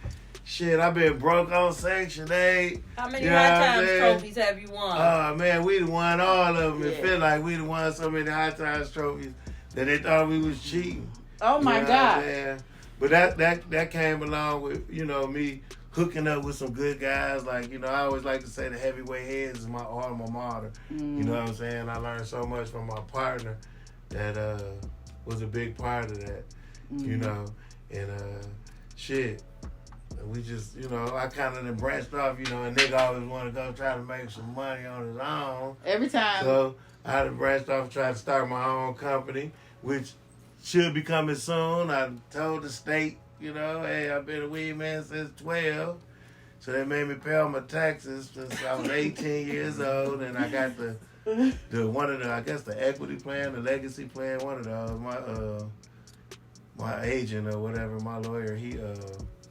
[SPEAKER 7] Shit, I've been broke on Section 8.
[SPEAKER 2] How many
[SPEAKER 7] You know
[SPEAKER 2] high
[SPEAKER 7] what I'm
[SPEAKER 2] times
[SPEAKER 7] saying?
[SPEAKER 2] trophies have you won?
[SPEAKER 7] Oh man, we done won all of them. It
[SPEAKER 1] Yeah.
[SPEAKER 7] feel like we done won so many high times trophies that they thought we was cheating.
[SPEAKER 1] Oh my
[SPEAKER 7] You know what I'm
[SPEAKER 1] God.
[SPEAKER 7] saying? But that came along with, you know, me hooking up with some good guys. Like, you know, I always like to say the heavyweight heads is my alma mater. You know what I'm saying? I learned so much from my partner that was a big part of that. You know, and shit. We just, you know, I kind of then branched off, you know, and nigga always want to go try to make some money on his own.
[SPEAKER 1] Every time.
[SPEAKER 7] So I had branched off and tried to start my own company, which should be coming soon. I told the state, you know, hey, I've been a weed man since 12. So they made me pay all my taxes since I was 18 years old. And I got the one of the, I guess the equity plan, the legacy plan, one of those. my agent or whatever, my lawyer, he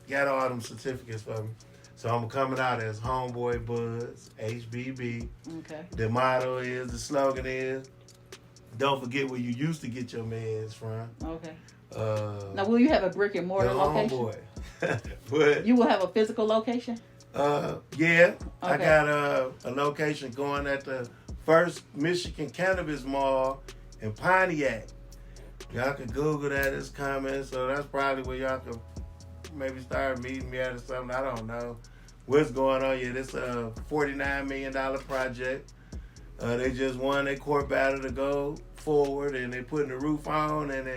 [SPEAKER 7] got all them certificates for me. So I'm coming out as Homeboy Buzz, HBB.
[SPEAKER 1] Okay.
[SPEAKER 7] The motto is, the slogan is, don't forget where you used to get your meds from.
[SPEAKER 1] Okay. Now, will you have a brick and mortar location?
[SPEAKER 7] Homeboy. But
[SPEAKER 1] you will have a physical location?
[SPEAKER 7] Yeah.
[SPEAKER 1] Okay.
[SPEAKER 7] I got a location going at the First Michigan Cannabis Mall in Pontiac. Y'all can Google that, it's coming. So that's probably where y'all can maybe start meeting me at or something. I don't know what's going on yet. It's a $49 million project. They just won their court battle to go forward, and they putting the roof on, and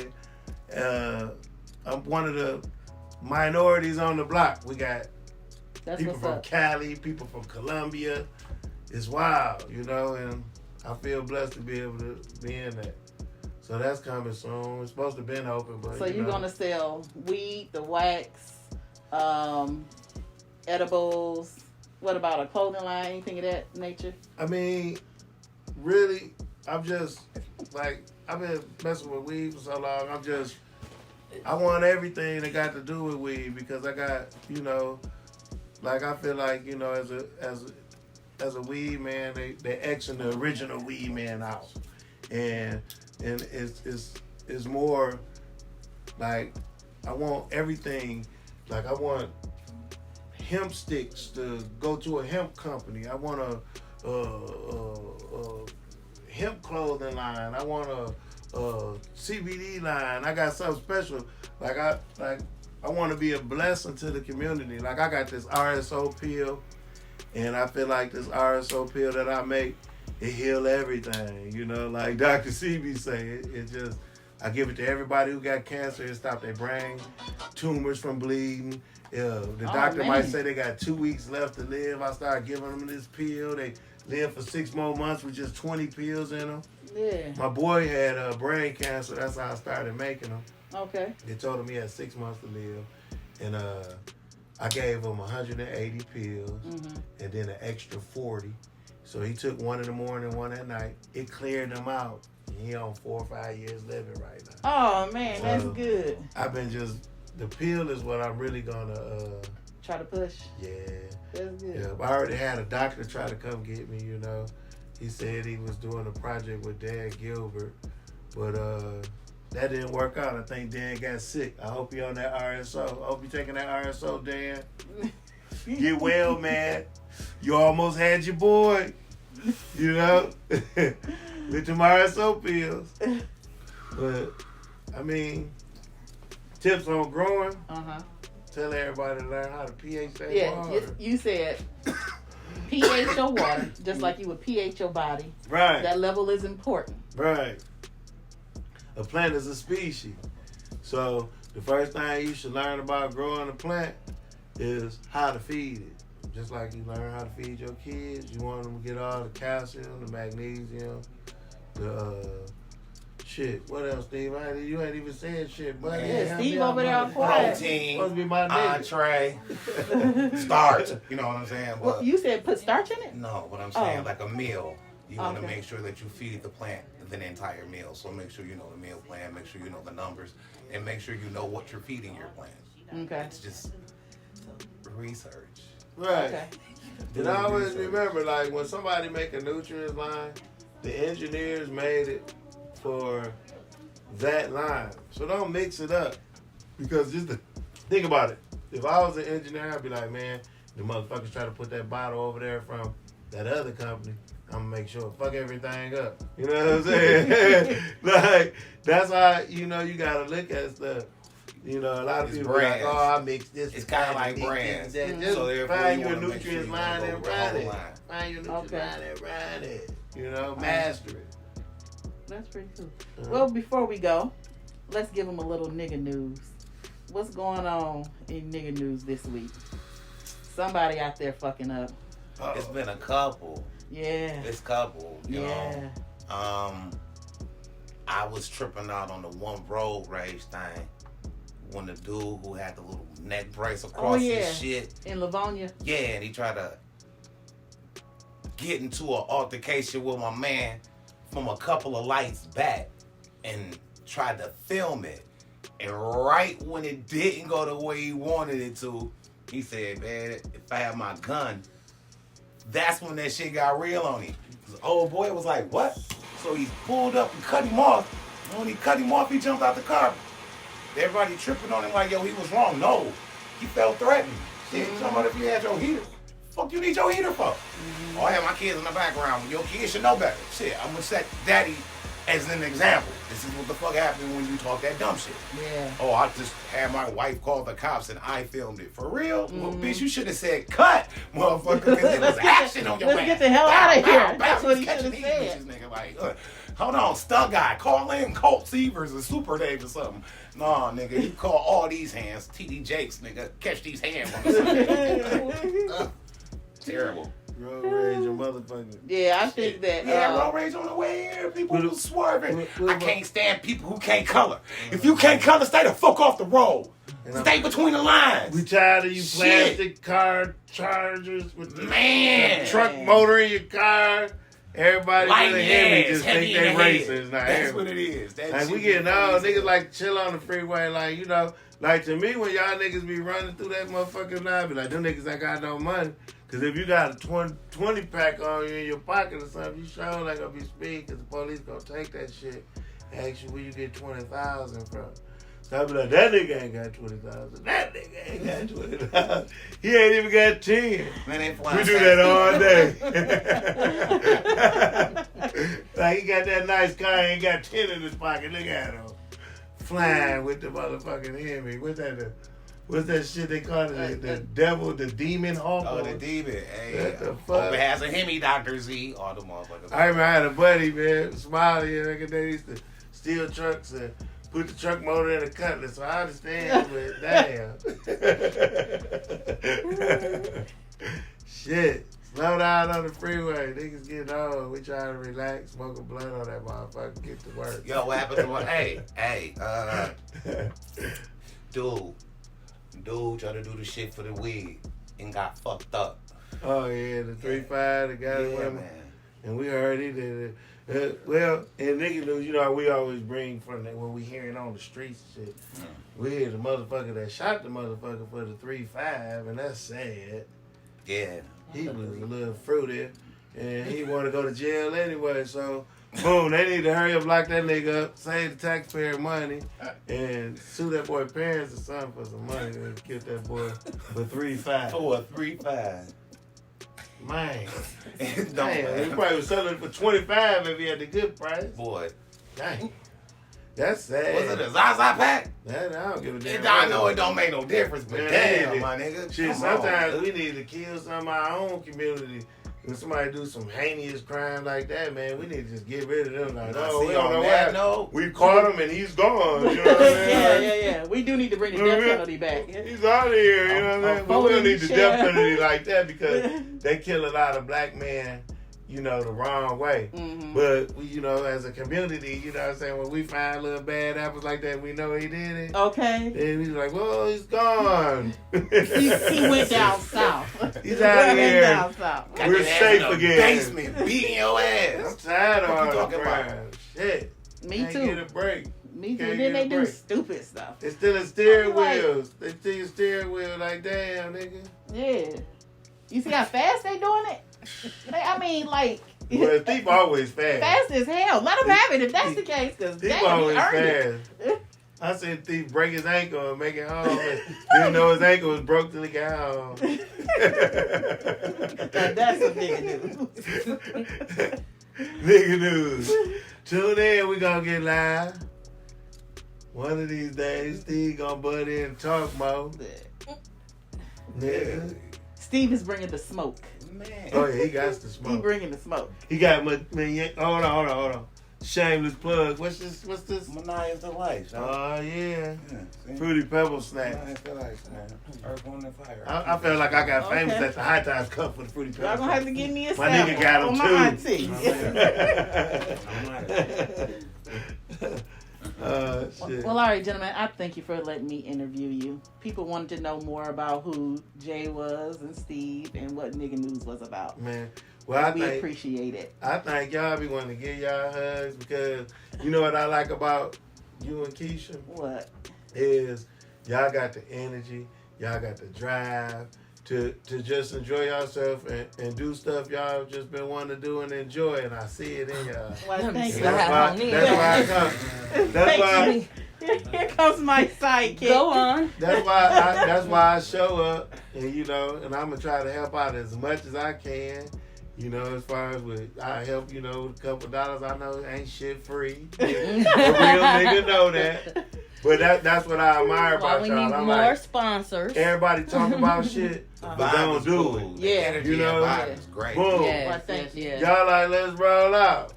[SPEAKER 7] I'm one of the minorities on the block. We got people from Cali, people from Colombia. It's wild, you know, and I feel blessed to be able to be in that. So that's coming soon. It's supposed to be open, but
[SPEAKER 1] so you're gonna sell weed, the wax, edibles. What about a clothing line? Anything of that nature?
[SPEAKER 7] I mean, really, I'm just like, I've been messing with weed for so long. I want everything that got to do with weed, because I got, you know, like I feel like, you know, as a weed man, they Xing the original weed man out, and it's more like I want everything. Like I want hemp sticks to go to a hemp company. I want a hemp clothing line. I want a CBD line. I got something special. I want to be a blessing to the community. Like I got this RSO pill, and I feel like this RSO pill that I make, it heal everything. You know, like Dr. CB say, it just, I give it to everybody who got cancer. It stop their brain tumors from bleeding. The doctor might say they got 2 weeks left to live. I start giving them this pill. They live for 6 more months with just 20 pills in them.
[SPEAKER 1] Yeah.
[SPEAKER 7] My boy had brain cancer. That's how I started making them.
[SPEAKER 1] Okay.
[SPEAKER 7] They told him he had 6 months to live. And I gave him 180 pills, and then an extra 40. So he took one in the morning, one at night. It cleared him out. He on 4 or 5 years living right now.
[SPEAKER 1] Oh man, that's good.
[SPEAKER 7] I've been the pill is what I'm really gonna
[SPEAKER 1] try to push.
[SPEAKER 7] Yeah.
[SPEAKER 1] That's good.
[SPEAKER 7] Yeah, I already had a doctor try to come get me, you know. He said he was doing a project with Dan Gilbert, but that didn't work out. I think Dan got sick. I hope you're on that RSO. I hope you're taking that RSO, Dan. Get well, man. You almost had your boy, you know, with them RSO pills. But, I mean, tips on growing. Tell everybody to learn how to pH their water.
[SPEAKER 1] You said pH your water, just like you would pH your body.
[SPEAKER 7] Right.
[SPEAKER 1] That level is important.
[SPEAKER 7] Right. A plant is a species. So the first thing you should learn about growing a plant is how to feed it. Just like you learn how to feed your kids, you want them to get all the calcium, the magnesium, the shit. What else, Steve? You ain't even saying shit, buddy.
[SPEAKER 1] Yeah, Steve over there on quiet.
[SPEAKER 8] Protein,
[SPEAKER 7] supposed to be my
[SPEAKER 8] entree, starch. You know what I'm saying? But
[SPEAKER 1] Well, you said put starch in it?
[SPEAKER 8] no, what I'm saying,
[SPEAKER 1] Oh.
[SPEAKER 8] like a meal. You want to
[SPEAKER 1] Okay.
[SPEAKER 8] make sure that you feed the plant the entire meal. So make sure you know the meal plan, make sure you know the numbers, and make sure you know what you're feeding your plant.
[SPEAKER 1] Okay.
[SPEAKER 8] It's just research.
[SPEAKER 7] Right.
[SPEAKER 1] Okay.
[SPEAKER 7] And I always remember, like, when somebody make a nutrients line, the engineers made it for that line. So don't mix it up. Because think about it. If I was an engineer, I'd be like, man, the motherfuckers try to put that bottle over there from that other company. I'm gonna make sure fuck everything up. You know what I'm saying? Like, that's how, you know, you gotta look at stuff. You know, a lot of
[SPEAKER 8] It's
[SPEAKER 7] people are like,
[SPEAKER 8] brands.
[SPEAKER 7] oh, I mixed this.
[SPEAKER 8] It's kind of like brands.
[SPEAKER 7] Just
[SPEAKER 8] So therefore,
[SPEAKER 7] find
[SPEAKER 8] you
[SPEAKER 7] your
[SPEAKER 8] wanna make sure
[SPEAKER 7] nutrients
[SPEAKER 8] you
[SPEAKER 7] line
[SPEAKER 8] go
[SPEAKER 7] and
[SPEAKER 8] with the
[SPEAKER 7] run
[SPEAKER 8] whole
[SPEAKER 7] it.
[SPEAKER 8] line.
[SPEAKER 7] Find your nutrients line and run it. You know, master it.
[SPEAKER 1] That's pretty cool. Well, before we go, let's give them a little nigga news. What's going on in nigga news this week? Somebody out there fucking up.
[SPEAKER 8] It's been a couple.
[SPEAKER 1] Yeah.
[SPEAKER 8] It's couple. You
[SPEAKER 1] Yeah.
[SPEAKER 8] know. I was tripping out on the one road rage thing when the dude who had the little neck brace across his shit.
[SPEAKER 1] In Livonia.
[SPEAKER 8] Yeah, and he tried to get into an altercation with my man from a couple of lights back and tried to film it. And right when it didn't go the way he wanted it to, he said, man, if I had my gun, that's when that shit got real on him. The old boy was like, what? So he pulled up and cut him off. And when he cut him off, he jumped out the car. Everybody tripping on him like, yo, he was wrong. No, he felt threatened. Shit, talking about if you had your heater. Fuck you need your heater for? Oh, I have my kids in the background. Your kids should know better. Shit, I'm gonna set daddy as an example. This is what the fuck happened when you talk that dumb shit.
[SPEAKER 2] Yeah.
[SPEAKER 8] Oh, I just had my wife call the cops and I filmed it. For real? Well, bitch, you should have said cut, motherfucker, because it was action on your ass.
[SPEAKER 1] Let's get the hell out of here.
[SPEAKER 8] Bow,
[SPEAKER 1] That's what he should
[SPEAKER 8] catching
[SPEAKER 1] have
[SPEAKER 8] these
[SPEAKER 1] said.
[SPEAKER 8] bitches, nigga, like, hold on, stunt guy, call in Colt Severs or Super Dave or something. Nah, nigga, you call all these hands, TD Jakes, nigga, catch these hands. Terrible.
[SPEAKER 7] Road rage, a motherfucker.
[SPEAKER 1] Yeah, I think that.
[SPEAKER 8] Yeah, road rage on the way here. People who swerving. I can't stand people who can't color. If you can't color, stay the fuck off the road. Stay between the lines.
[SPEAKER 7] We tired of you plastic car chargers with the truck motor in your car. Everybody really heavy just think they racers. Now,
[SPEAKER 8] that's what it is.
[SPEAKER 7] Like we getting old. Niggas like chill on the freeway. Like, you know, like to me when y'all niggas be running through that motherfucking line, I be like, them niggas ain't got no money. Because if you got a 20 pack on you in your pocket or something, you sure like gonna be speed because the police gonna take that shit and ask you where you get 20,000 from. So I be like, that nigga ain't got 20,000. That nigga ain't got 20,000. He ain't even got 10. We do that all day. Like he got that nice car, he ain't got 10 in his pocket. Look at him. Flying with the motherfucking enemy. What's that shit they call it? The devil, the demon hawk?
[SPEAKER 8] Oh, the demon. Hey,
[SPEAKER 7] what the fuck?
[SPEAKER 8] It has a Hemi, Dr. Z. All the motherfuckers.
[SPEAKER 7] I remember I had a buddy, man, Smiley, and they used to steal trucks and put the truck motor in a cutlass. So I understand, but damn. Shit. Slow down on the freeway. Niggas getting old. We trying to relax, smoke a blunt on that motherfucker, get to work.
[SPEAKER 8] Yo, what happened to what? Hey, Dude tried to do the shit for the weed and got fucked up.
[SPEAKER 7] Oh, yeah, the 3-5, the guy that
[SPEAKER 8] man.
[SPEAKER 7] And we heard he did it. Well, and nigga news, you know, we always bring from that when we hearing on the streets and shit. We hear the motherfucker that shot the motherfucker for the 3-5, and that's sad.
[SPEAKER 8] Yeah.
[SPEAKER 7] He was a little fruity, and he want to go to jail anyway, so boom, they need to hurry up, lock that nigga up, save the taxpayer money, and sue that boy parents or something for some money and kill that boy for 3-5.
[SPEAKER 8] For a 3-5.
[SPEAKER 7] Man. Damn, he probably was selling it for 25 if he had the good price.
[SPEAKER 8] Boy.
[SPEAKER 7] Dang. That's sad.
[SPEAKER 8] Was it a Zaza pack?
[SPEAKER 7] That, I don't give a damn.
[SPEAKER 8] I know it don't make no difference, but damn, my nigga.
[SPEAKER 7] Shit, sometimes we need to kill some of our own community. When somebody do some heinous crime like that, man, we need to just get rid of them. Like, oh, we don't know what. No. We caught him and he's gone. You know what I'm saying?
[SPEAKER 1] Yeah. We do need to bring the death penalty back.
[SPEAKER 7] He's out of here, you know what I'm saying? But we don't need the death penalty like that because they kill a lot of black men, you know, the wrong way. Mm-hmm. But, we, you know, as a community, you know what I'm saying, when we find little bad apples like that, we know he did it.
[SPEAKER 1] Okay.
[SPEAKER 7] And we're like, well, he's gone.
[SPEAKER 1] he went down south.
[SPEAKER 7] He's out of here.
[SPEAKER 1] Down south.
[SPEAKER 7] We're safe again.
[SPEAKER 8] Basement, beating your ass.
[SPEAKER 7] I'm tired of all the crime. Shit.
[SPEAKER 1] Me too.
[SPEAKER 7] Get a break.
[SPEAKER 1] Me too. Then they do stupid stuff.
[SPEAKER 7] They're stealing steering wheels. They steal steering wheel like, damn, nigga.
[SPEAKER 1] Yeah. You see how fast they doing it? I mean, like.
[SPEAKER 7] Well, thief always fast.
[SPEAKER 1] Fast as hell. Let them have it if that's the case. Because
[SPEAKER 7] thief always fast. I seen thief break his ankle and make it home. Didn't know his ankle was broke till he got home.
[SPEAKER 1] That's a nigga news.
[SPEAKER 7] Nigga news. Tune in. We gonna get live. One of these days, Steve gonna butt in and talk more. Nigga.
[SPEAKER 1] Steve is bringing the smoke.
[SPEAKER 8] Man.
[SPEAKER 7] Oh yeah, he got the smoke.
[SPEAKER 1] He bringing the smoke.
[SPEAKER 7] He got hold on. Shameless plug. What's this?
[SPEAKER 8] Mania's Delight.
[SPEAKER 7] Oh yeah. Fruity Pebble Snack.
[SPEAKER 8] Mania's Delight, man. Earth, Wind, and Fire.
[SPEAKER 7] I felt like I got famous at the High Times Cup for the Fruity Pebble.
[SPEAKER 1] Y'all gonna have to give me a
[SPEAKER 7] sample. My nigga got
[SPEAKER 1] them too. Shit. Well, all right, gentlemen. I thank you for letting me interview you. People wanted to know more about who Jay was and Steve and what Nigga News was about.
[SPEAKER 7] Man, well,
[SPEAKER 1] we appreciate it.
[SPEAKER 7] I think y'all be wanting to give y'all hugs because you know what I like about you and Keisha?
[SPEAKER 1] What?
[SPEAKER 7] is y'all got the energy, y'all got the drive to just enjoy yourself and do stuff y'all just been wanting to do and enjoy, and I see it in y'all.
[SPEAKER 1] Well, thank you.
[SPEAKER 7] That's why I come. That's why.
[SPEAKER 1] Here comes my sidekick.
[SPEAKER 2] Go on.
[SPEAKER 7] That's why I show up, and you know, and I'm gonna try to help out as much as I can. You know, as far as I help, you know, with a couple dollars. I know ain't shit free. A real nigga know that. But that's what I admire about
[SPEAKER 2] we
[SPEAKER 7] y'all.
[SPEAKER 2] need
[SPEAKER 7] I'm
[SPEAKER 2] more
[SPEAKER 7] like,
[SPEAKER 2] sponsors.
[SPEAKER 7] everybody talk about shit, but don't do it.
[SPEAKER 8] The
[SPEAKER 1] Yeah.
[SPEAKER 8] energy
[SPEAKER 7] You know,
[SPEAKER 8] and vibe is great.
[SPEAKER 7] Boom.
[SPEAKER 2] Yes.
[SPEAKER 7] Y'all like, let's roll out.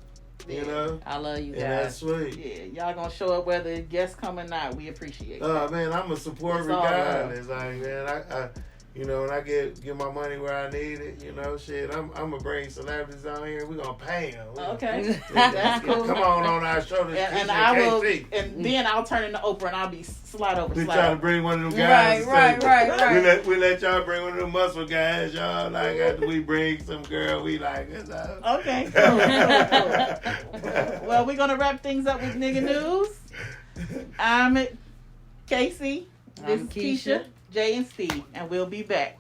[SPEAKER 1] Yeah.
[SPEAKER 7] You know?
[SPEAKER 2] I love you
[SPEAKER 7] And that's
[SPEAKER 2] guys.
[SPEAKER 7] sweet.
[SPEAKER 1] Yeah, y'all gonna show up whether guests come or not. We appreciate it.
[SPEAKER 7] Oh man, I'm a support
[SPEAKER 1] It's all
[SPEAKER 7] regardless. Like man, I you know, when I get my money where I need it, you know, shit, I'm gonna bring celebrities on here. We gonna pay them.
[SPEAKER 1] Okay, that's cool.
[SPEAKER 7] Come on our show.
[SPEAKER 1] And I will, and then I'll turn into Oprah and I'll be slide over.
[SPEAKER 7] We
[SPEAKER 1] Slide
[SPEAKER 7] try to
[SPEAKER 1] over.
[SPEAKER 7] bring one of them guys.
[SPEAKER 2] Right.
[SPEAKER 7] We let y'all bring one of them muscle guys. Y'all like after we bring some girl, we like it's
[SPEAKER 1] Okay, cool. Well, we're gonna wrap things up with nigga news. I'm Casey. This
[SPEAKER 2] I'm
[SPEAKER 1] is Keisha, Jay, and Steve, and we'll be back.